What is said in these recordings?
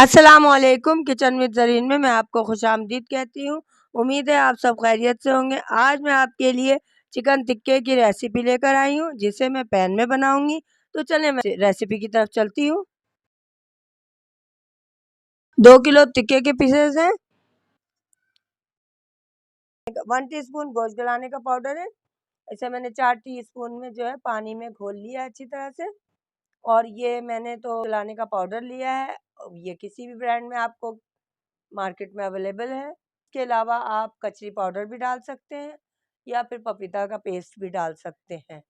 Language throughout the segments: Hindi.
अस्सलामुअलैकुम। किचन विद ज़रीन में मैं आपको खुशामदीद कहती हूँ। उम्मीद है आप सब खैरियत से होंगे। आज मैं आपके लिए चिकन टिक्के की रेसिपी लेकर आई हूँ, जिसे मैं पैन में बनाऊंगी। तो चलें मैं रेसिपी की तरफ चलती हूँ। 2 किलो टिक्के के पीसेस हैं। 1 टीस्पून गोश्त गलाने का पाउडर है। इसे मैंने 4 टीस्पून में जो है पानी में घोल लिया अच्छी तरह से। और ये मैंने तो गलाने का पाउडर लिया है। ये किसी भी ब्रांड में आपको मार्केट में अवेलेबल है। इसके अलावा आप कचरी पाउडर भी डाल सकते हैं या फिर पपीता का पेस्ट भी डाल सकते हैं।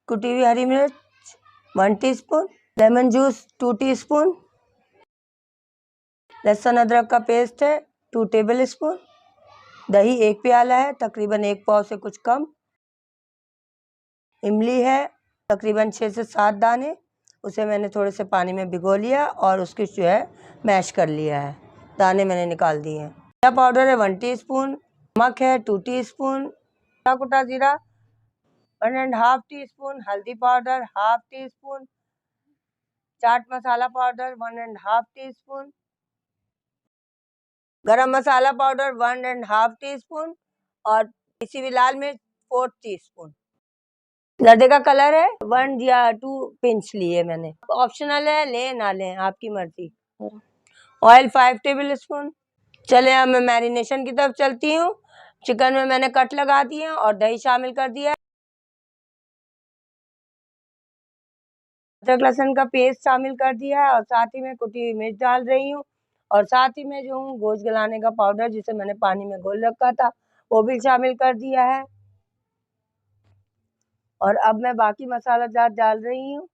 कुटी हुई हरी मिर्च 1 टीस्पून, लेमन जूस 2 टीस्पून, लहसुन अदरक का पेस्ट है 2 टेबल स्पून, दही 1 प्याला है तकरीबन 1 पाव से कुछ कम, इमली है तकरीबन 6 से 7 दाने। उसे मैंने थोड़े से पानी में भिगो लिया और उसकी जो है मैश कर लिया है। दाने मैंने निकाल दिए हैं। जीरा पाउडर है 1 टीस्पून, नमक है 2 टीस्पून, कुटा जीरा 1.5 टीस्पून, हल्दी powder 1/2 teaspoon, chaat masala powder 1.5 teaspoon, गरम मसाला पाउडर 1.5 टीस्पून और पिसी हुई लाल मिर्च 4 टीस्पून। जर्दे का कलर है 1 या 2 पिंच लिए मैंने। ऑप्शनल है, लें ना लें आपकी मर्जी। Oil 5 table spoon. चले अब मैं मैरिनेशन की तरफ चलती हूँ। चिकन में मैंने कट लगा दिए और दही शामिल कर दिया है। अदरक लहसुन का पेस्ट शामिल कर दिया है और साथ ही में कुटी हुई मिर्च डाल रही हूँ और साथ ही में जो हूँ गोश्त गलाने का पाउडर जिसे मैंने पानी में घोल रखा था वो भी शामिल कर दिया है। और अब मैं बाकी मसाला जात डाल रही हूँ।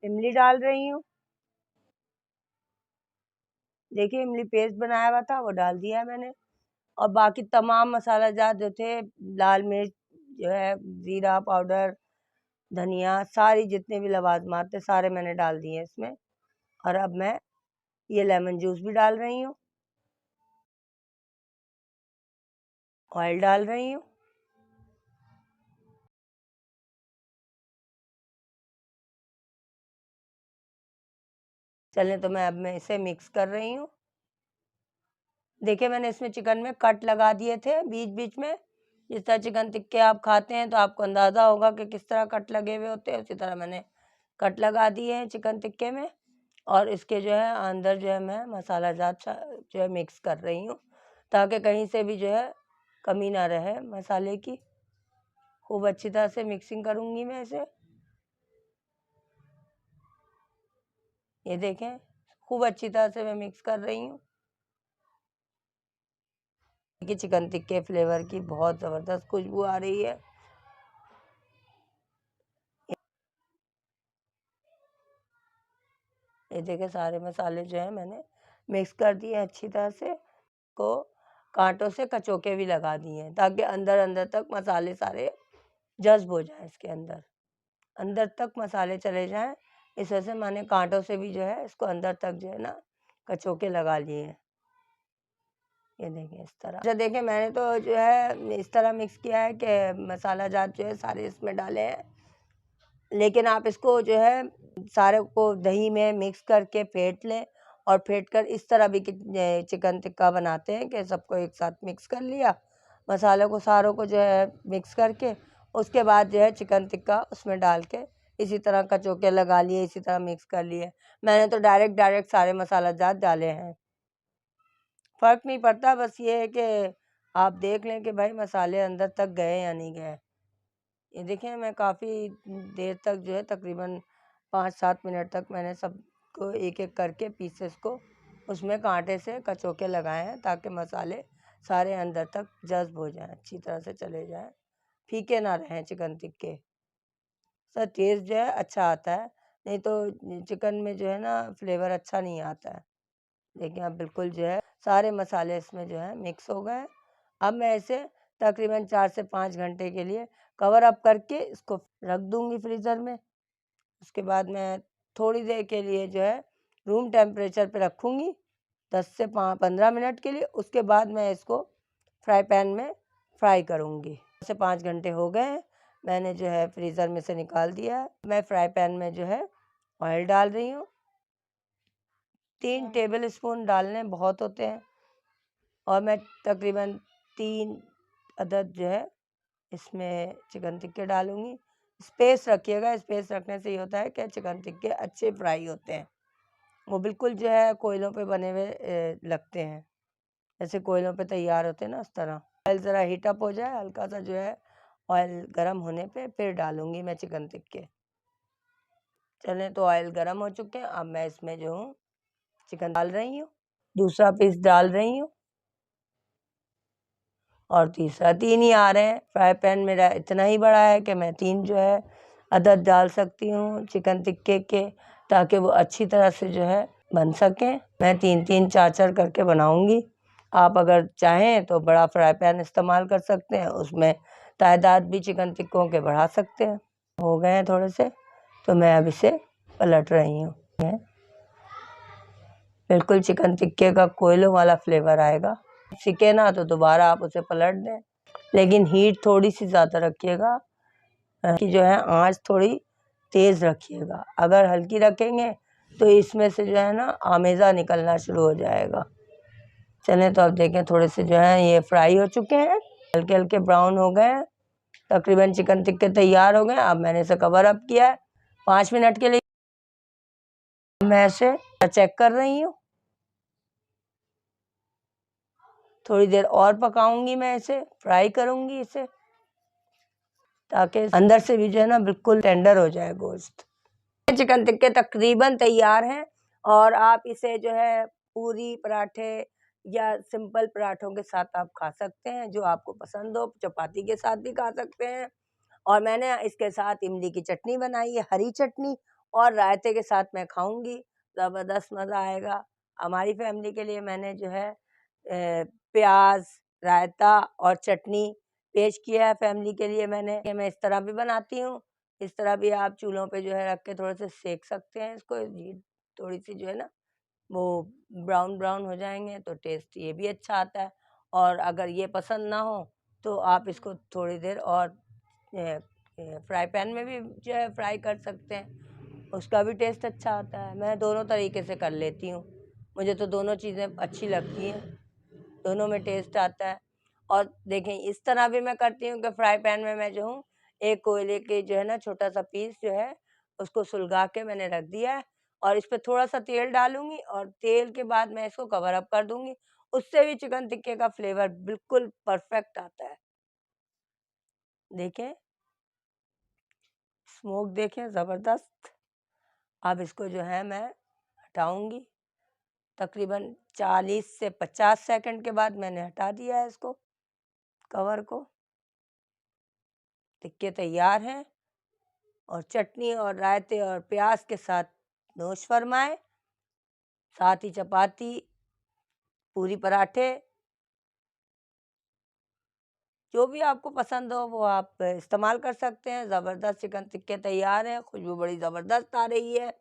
इमली डाल रही हूँ। देखिए इमली पेस्ट बनाया हुआ था वो डाल दिया है मैंने। और बाकी तमाम मसाला जात जो थे, लाल मिर्च जो है, ज़ीरा पाउडर, धनिया, सारी जितने भी लवाजमात थे सारे मैंने डाल दिए हैं इसमें। और अब मैं ये लेमन जूस भी डाल रही हूँ। ऑयल डाल रही हूँ। चलें तो मैं इसे मिक्स कर रही हूँ। देखिए मैंने इसमें चिकन में कट लगा दिए थे बीच बीच में। जिस तरह चिकन टिक्के आप खाते हैं तो आपको अंदाज़ा होगा कि किस तरह कट लगे हुए होते हैं, उसी तरह मैंने कट लगा दिए हैं चिकन टिक्के में। और इसके जो है अंदर जो है मैं मसाला जात जो है मिक्स कर रही हूँ ताकि कहीं से भी जो है कमी ना रहे मसाले की। खूब अच्छी तरह से मिक्सिंग करूँगी मैं इसे। ये देखें खूब अच्छी तरह से मैं मिक्स कर रही हूँ कि चिकन टिक्के फ्लेवर की बहुत ज़बरदस्त खुशबू आ रही है। ये देखें सारे मसाले जो है मैंने मिक्स कर दिए अच्छी तरह से। को कांटों से कचौके भी लगा दिए हैं ताकि अंदर अंदर तक मसाले सारे जज्ब हो जाएं। इसके अंदर अंदर तक मसाले चले जाएं। इस वजह से मैंने कांटों से भी जो है इसको अंदर तक जो है ना कचौके लगा लिए हैं। ये देखें इस तरह। अच्छा देखें मैंने तो जो है इस तरह मिक्स किया है कि मसाला जात जो है सारे इसमें डाले हैं। लेकिन आप इसको जो है सारे को दही में मिक्स करके फेंट लें और फेंट कर इस तरह भी चिकन टिक्का बनाते हैं कि सबको एक साथ मिक्स कर लिया, मसालों को सारों को जो है मिक्स करके उसके बाद जो है चिकन टिक्का उसमें डाल के इसी तरह कचौके लगा लिए, इसी तरह मिक्स कर लिए। मैंने तो डायरेक्ट सारे मसाला जात डाले हैं। फ़र्क नहीं पड़ता, बस ये है कि आप देख लें कि भाई मसाले अंदर तक गए या नहीं गए। ये देखें मैं काफ़ी देर तक जो है तकरीबन 5-7 मिनट तक मैंने सबको एक एक करके पीसेस को उसमें कांटे से कचौके लगाए हैं ताकि मसाले सारे अंदर तक जज्ब हो जाएं, अच्छी तरह से चले जाएं, फीके ना रहें चिकन टिक्के। सर टेस्ट जो है अच्छा आता है, नहीं तो चिकन में जो है ना फ्लेवर अच्छा नहीं आता है। देखिए अब बिल्कुल जो है सारे मसाले इसमें जो है मिक्स हो गए। अब मैं इसे तकरीबन 4 से 5 घंटे के लिए कवर अप करके इसको रख दूंगी फ्रीज़र में। उसके बाद मैं थोड़ी देर के लिए जो है रूम टेम्परेचर पे रखूँगी 10 से 15 मिनट के लिए। उसके बाद मैं इसको फ्राई पैन में फ्राई करूँगी। 4 से 5 घंटे हो गए हैं। मैंने जो है फ्रीज़र में से निकाल दिया है। मैं फ्राई पैन में जो है ऑयल डाल रही हूँ। 3 टेबल स्पून डालने बहुत होते हैं और मैं तकरीबन 3 अदद जो है इसमें चिकन टिक्के डालूँगी। स्पेस रखिएगा, स्पेस रखने से ये होता है कि चिकन टिक्के अच्छे फ्राई होते हैं। वो बिल्कुल जो है कोयलों पे बने हुए लगते हैं, जैसे कोयलों पे तैयार होते हैं ना, उस तरह। ऑयल ज़रा हीट अप हो जाए, हल्का सा जो है ऑयल गरम होने पे फिर डालूँगी मैं चिकन टिक्के। चलें, तो ऑयल गरम हो चुके हैं, अब मैं इसमें जो हूँ चिकन डाल रही हूँ, दूसरा पीस डाल रही हूँ और तीसरा। 3 ही आ रहे हैं। फ्राई पैन मेरा इतना ही बड़ा है कि मैं 3 जो है अदद डाल सकती हूँ चिकन टिक्के के, ताकि वो अच्छी तरह से जो है बन सकें। मैं 3-3 4-4 करके बनाऊँगी। आप अगर चाहें तो बड़ा फ्राई पैन इस्तेमाल कर सकते हैं, उसमें तादाद भी चिकन टिक्कों के बढ़ा सकते हैं। हो गए हैं थोड़े से, तो मैं अब इसे पलट रही हूँ। बिल्कुल चिकन टिक्के का कोयलों वाला फ्लेवर आएगा। सिके ना तो दोबारा आप उसे पलट दें, लेकिन हीट थोड़ी सी ज़्यादा रखिएगा कि जो है आंच थोड़ी तेज़ रखिएगा। अगर हल्की रखेंगे तो इसमें से जो है ना आमेज़ा निकलना शुरू हो जाएगा। चलें, तो अब देखें थोड़े से जो है ये फ्राई हो चुके हैं, हल्के हल्के ब्राउन हो गए हैं, तकरीबन चिकन टिक्के तैयार हो गए। अब मैंने इसे कवर अप किया है 5 मिनट के लिए। मैं इसे चेक कर रही हूँ, थोड़ी देर और पकाऊंगी, मैं इसे फ्राई करूंगी इसे, ताकि अंदर से भी जो है ना बिल्कुल टेंडर हो जाए गोश्त। चिकन टिक्के तकरीबन तैयार हैं और आप इसे जो है पूरी पराठे या सिंपल पराठों के साथ आप खा सकते हैं, जो आपको पसंद हो। चपाती के साथ भी खा सकते हैं। और मैंने इसके साथ इमली की चटनी बनाई है, हरी चटनी, और रायते के साथ मैं खाऊंगी, ज़बरदस्त मज़ा आएगा। हमारी फैमिली के लिए मैंने जो है प्याज, रायता और चटनी पेश किया है फैमिली के लिए मैंने। मैं इस तरह भी बनाती हूँ, इस तरह भी आप चूल्हों पे जो है रख के थोड़े से सेक सकते हैं इसको। ये थोड़ी सी जो है ना वो ब्राउन ब्राउन हो जाएंगे तो टेस्ट ये भी अच्छा आता है। और अगर ये पसंद ना हो तो आप इसको थोड़ी देर और फ्राई पैन में भी जो है फ्राई कर सकते हैं, उसका भी टेस्ट अच्छा आता है। मैं दोनों तरीके से कर लेती हूँ, मुझे तो दोनों चीज़ें अच्छी लगती हैं, दोनों में टेस्ट आता है। और देखें इस तरह भी मैं करती हूँ कि फ्राई पैन में मैं जो हूँ एक कोयले के जो है ना छोटा सा पीस जो है उसको सुलगा के मैंने रख दिया है और इस पे थोड़ा सा तेल डालूंगी और तेल के बाद मैं इसको कवर अप कर दूंगी। उससे भी चिकन टिक्के का फ्लेवर बिल्कुल परफेक्ट आता है। देखें, स्मोक देखें, ज़बरदस्त। अब इसको जो है मैं हटाऊंगी, तकरीबन 40 से 50 सेकंड के बाद मैंने हटा दिया है इसको, कवर को। टिक्के तैयार हैं और चटनी और रायते और प्याज के साथ नोश फरमाएं, साथ ही चपाती, पूरी पराठे, जो भी आपको पसंद हो वो आप इस्तेमाल कर सकते हैं। ज़बरदस्त चिकन टिक्के तैयार हैं, खुशबू बड़ी ज़बरदस्त आ रही है।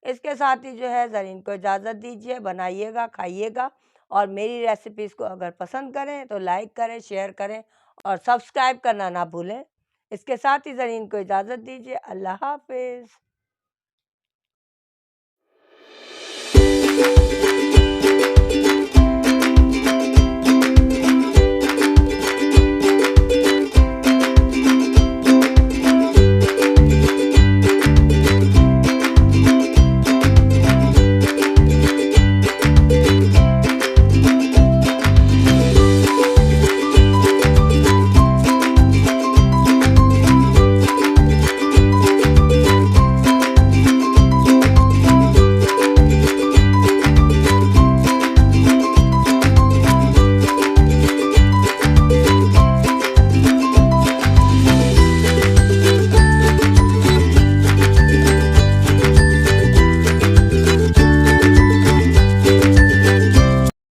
इसके साथ ही जो है ज़रीन को इजाज़त दीजिए, बनाइएगा, खाइएगा और मेरी रेसिपीज़ को अगर पसंद करें तो लाइक करें, शेयर करें और सब्सक्राइब करना ना भूलें। इसके साथ ही ज़रीन को इजाज़त दीजिए। अल्लाह हाफ़िज़।